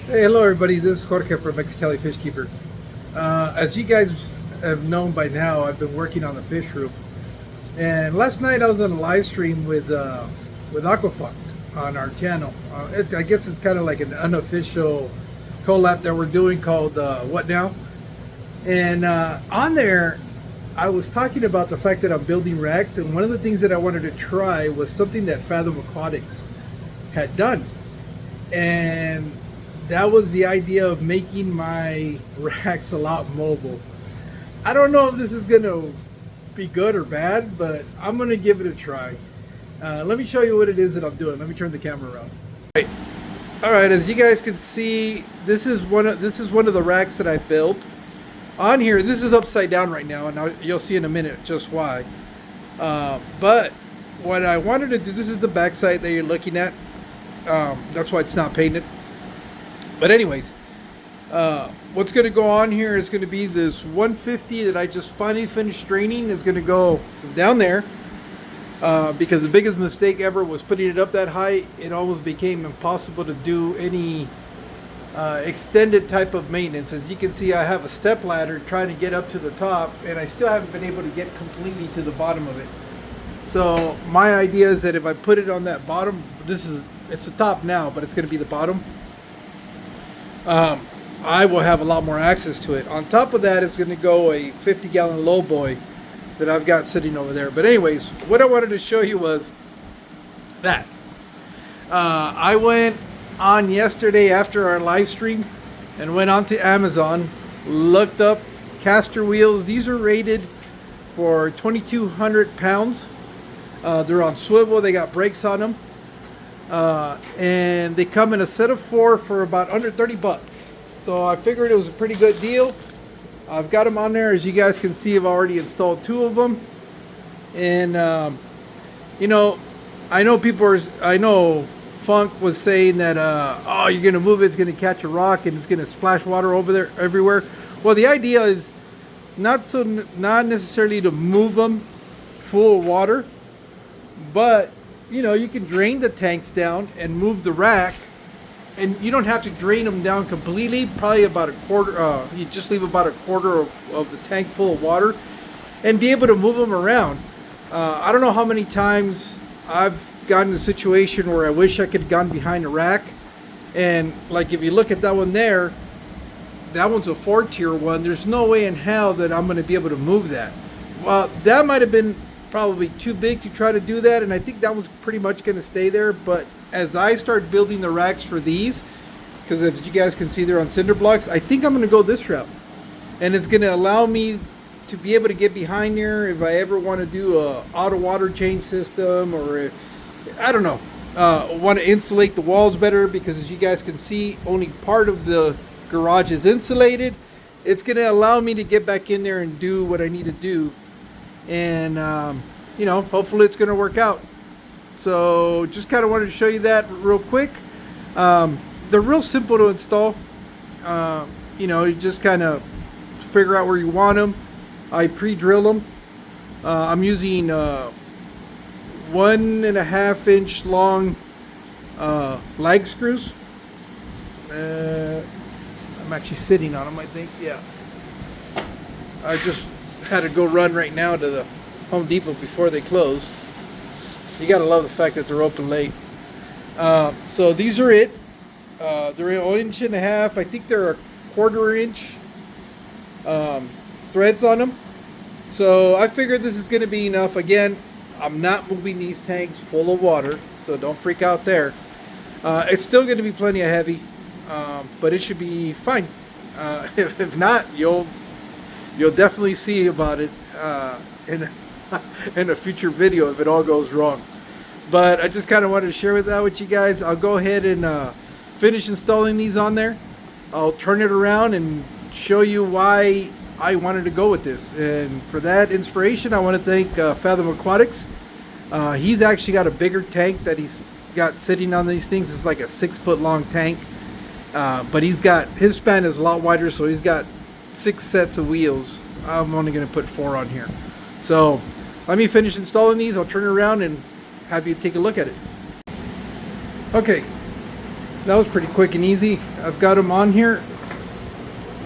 Hey, hello everybody. This is Jorge from Mexicali Fishkeeper. As you guys have known by now, I've been working on the fish room. And last night I was on a live stream with Aquafunk on our channel. I guess it's kind of like an unofficial collab that we're doing called What Now? And on there, I was talking about the fact that I'm building racks, and one of the things that I wanted to try was something that Fathom Aquatics had done. And that was the idea of making my racks a lot mobile. I don't know if this is going to be good or bad, but I'm going to give it a try. Let me show you what it is that I'm doing. Let me turn the camera around. All right, as you guys can see, this is one of the racks that I built. On here, this is upside down right now, and you'll see in a minute just why. But what I wanted to do, this is the backside that you're looking at. That's why it's not painted. But anyways, what's going to go on here is going to be this 150 that I just finally finished straining is going to go down there. Because the biggest mistake ever was putting it up that high. It almost became impossible to do any extended type of maintenance. As you can see, I have a step ladder trying to get up to the top, and I still haven't been able to get completely to the bottom of it. So my idea is that if I put it on that bottom, it's the top now, but it's going to be the bottom. I will have a lot more access to it. On top of that, it's going to go a 50-gallon lowboy that I've got sitting over there. But anyways, what I wanted to show you was that. I went on yesterday after our live stream and went onto Amazon, looked up caster wheels. These are rated for 2,200 pounds. They're on swivel. They got brakes on them. And they come in a set of 4 for about under 30 bucks. So I figured it was a pretty good deal. I've got them on there. As you guys can see, I've already installed 2 of them. And, you know, I know Funk was saying that, oh, you're going to move it, it's going to catch a rock and it's going to splash water over there everywhere. Well, the idea is not necessarily to move them full of water, but you know, you can drain the tanks down and move the rack, and you don't have to drain them down completely. Probably about a quarter. You just leave about a quarter of the tank full of water, and be able to move them around. I don't know how many times I've gotten in a situation where I wish I could have gone behind a rack, and like if you look at that one there, that one's a 4-tier one. There's no way in hell that I'm going to be able to move that. Well, that might have been probably too big to try to do that, and I think that was pretty much going to stay there. But as I start building the racks for these, because as you guys can see, they're on cinder blocks, I think I'm going to go this route, and it's going to allow me to be able to get behind here if I ever want to do a auto water change system, or I don't know, want to insulate the walls better, because as you guys can see, only part of the garage is insulated. It's going to allow me to get back in there and do what I need to do. And you know, hopefully it's going to work out. So just kind of wanted to show you that real quick. They're real simple to install. You know, you just kind of figure out where you want them. I pre-drill them. I'm using 1.5 inch long lag screws. I'm actually sitting on them, I think. Yeah. I just had to go run right now to the Home Depot before they close. You gotta love the fact that they're open late. So these are it. They're 1.5 inches. I think they're a 1/4 inch threads on them. So I figured this is gonna be enough. Again, I'm not moving these tanks full of water, so don't freak out there. It's still gonna be plenty of heavy, but it should be fine. If not, you'll definitely see about it in a future video if it all goes wrong. But I just kind of wanted to share that with you guys. I'll go ahead and finish installing these on there. I'll turn it around and show you why I wanted to go with this. And for that inspiration, I want to thank Fathom Aquatics. He's actually got a bigger tank that he's got sitting on these things. It's like a 6-foot long tank. But his span is a lot wider, so he's got 6 sets of wheels. I'm only going to put 4 on here. So let me finish installing these. I'll turn it around and have you take a look at it. Okay, That was pretty quick and easy. I've got them on here.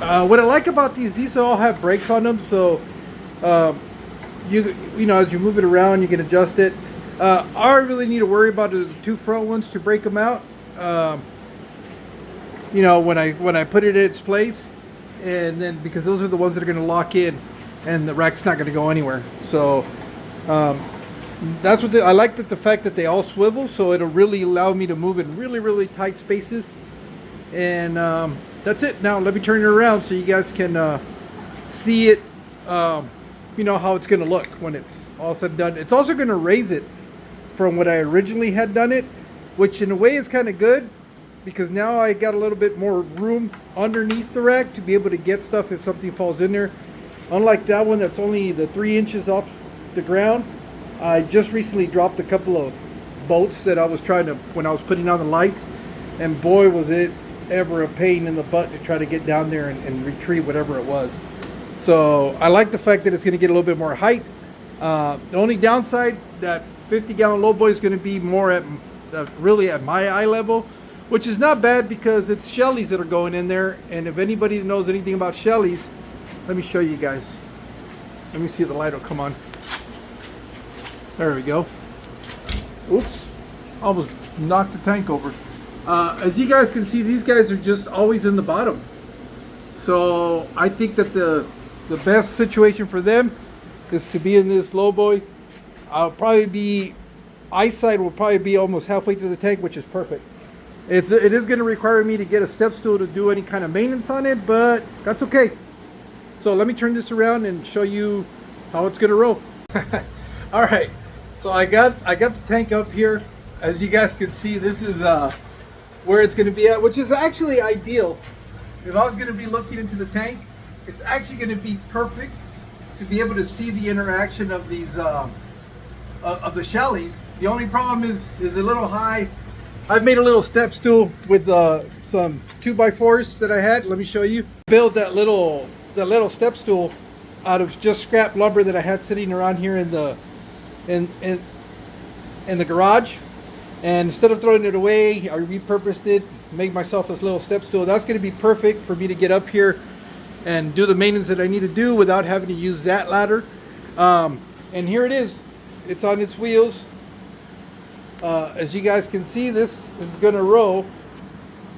What I like about these all have brakes on them, so you know, as you move it around, you can adjust it. All I really need to worry about is the two front ones to break them out. You know, when I put it in its place, and then because those are the ones that are going to lock in, and the rack's not going to go anywhere. So that's what I like, that the fact that they all swivel, so it'll really allow me to move in really tight spaces. And that's it. Now let me turn it around so you guys can see it. You know how it's going to look when it's all said and done. It's also going to raise it from what I originally had done it, which in a way is kind of good, because now I got a little bit more room underneath the rack to be able to get stuff if something falls in there. Unlike that one that's only the 3 inches off the ground. I just recently dropped a couple of bolts that I was trying to, when I was putting on the lights, and boy was it ever a pain in the butt to try to get down there and retrieve whatever it was. So I like the fact that it's going to get a little bit more height. The only downside, that 50-gallon lowboy is going to be more at really at my eye level, which is not bad because it's Shelleys that are going in there. And if anybody knows anything about Shelleys, let me show you guys. Let me see if the light will come on. There we go. Oops, almost knocked the tank over. As you guys can see, these guys are just always in the bottom. So I think that the best situation for them is to be in this lowboy. I'll probably be, eyesight will probably be almost halfway through the tank, which is perfect. It is going to require me to get a step stool to do any kind of maintenance on it, but that's okay. So let me turn this around and show you how it's going to roll. All right, so I got the tank up here. As you guys can see, this is where it's going to be at, which is actually ideal. If I was going to be looking into the tank, it's actually going to be perfect to be able to see the interaction of these of the Shelleys. The only problem is a little high. I've made a little step stool with some 2x4s that I had. Let me show you. Build that little step stool out of just scrap lumber that I had sitting around here in the garage. And instead of throwing it away, I repurposed it, make myself this little step stool. That's going to be perfect for me to get up here and do the maintenance that I need to do without having to use that ladder. And here it is. It's on its wheels. As you guys can see, this is going to roll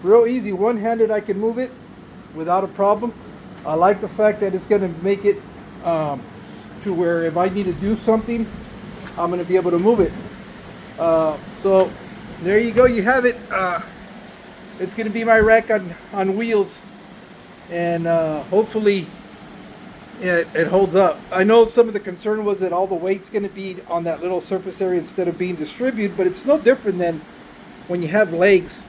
real easy. One-handed, I can move it without a problem. I like the fact that it's going to make it to where if I need to do something, I'm going to be able to move it. So there you go. You have it. It's going to be my rack on wheels, and hopefully it holds up. I know some of the concern was that all the weight's going to be on that little surface area instead of being distributed, but it's no different than when you have legs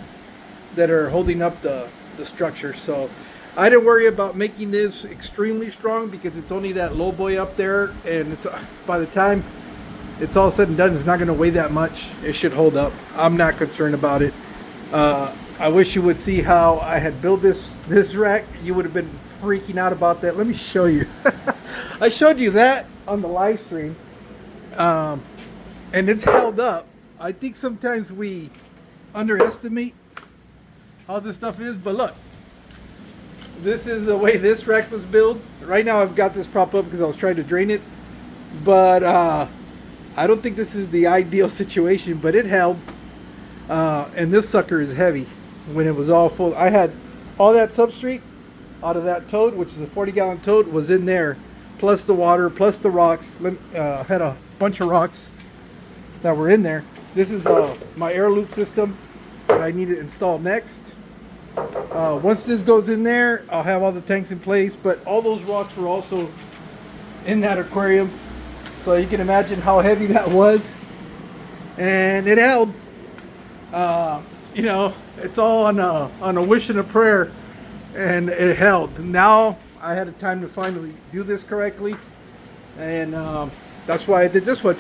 that are holding up the structure. So I didn't worry about making this extremely strong because it's only that low boy up there, and it's by the time it's all said and done, it's not going to weigh that much. It should hold up. I'm not concerned about it. I wish you would see how I had built this rack. You would have been freaking out about that. Let me show you. I showed you that on the live stream, and it's held up. I think sometimes we underestimate how this stuff is, but look, this is the way this rack was built. Right now I've got this prop up because I was trying to drain it, but I don't think this is the ideal situation, but it held. And this sucker is heavy. When it was all full, I had all that substrate out of that tote, which is a 40-gallon tote, was in there, plus the water, plus the rocks. Had a bunch of rocks that were in there. This is my air loop system that I need to install next. Once this goes in there, I'll have all the tanks in place, but all those rocks were also in that aquarium. So you can imagine how heavy that was. And it held. You know, it's all on a wish and a prayer, and it held. Now I had a time to finally do this correctly, and that's why I did this one.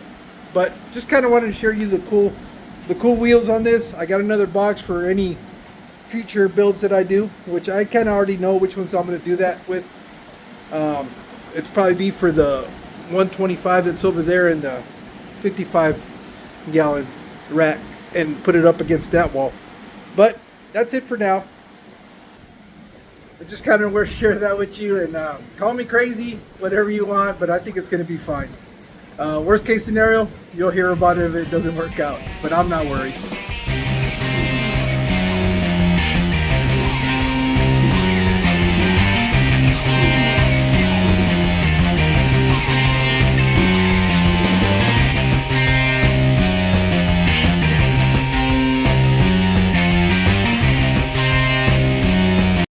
But just kind of wanted to share you the cool wheels on this. I got another box for any future builds that I do, which I kind of already know which ones I'm going to do that with. It's probably be for the 125 that's over there in the 55-gallon rack, and put it up against that wall. But that's it for now. I just kind of want to share that with you, and call me crazy, whatever you want, but I think it's going to be fine. Worst case scenario, you'll hear about it if it doesn't work out, but I'm not worried.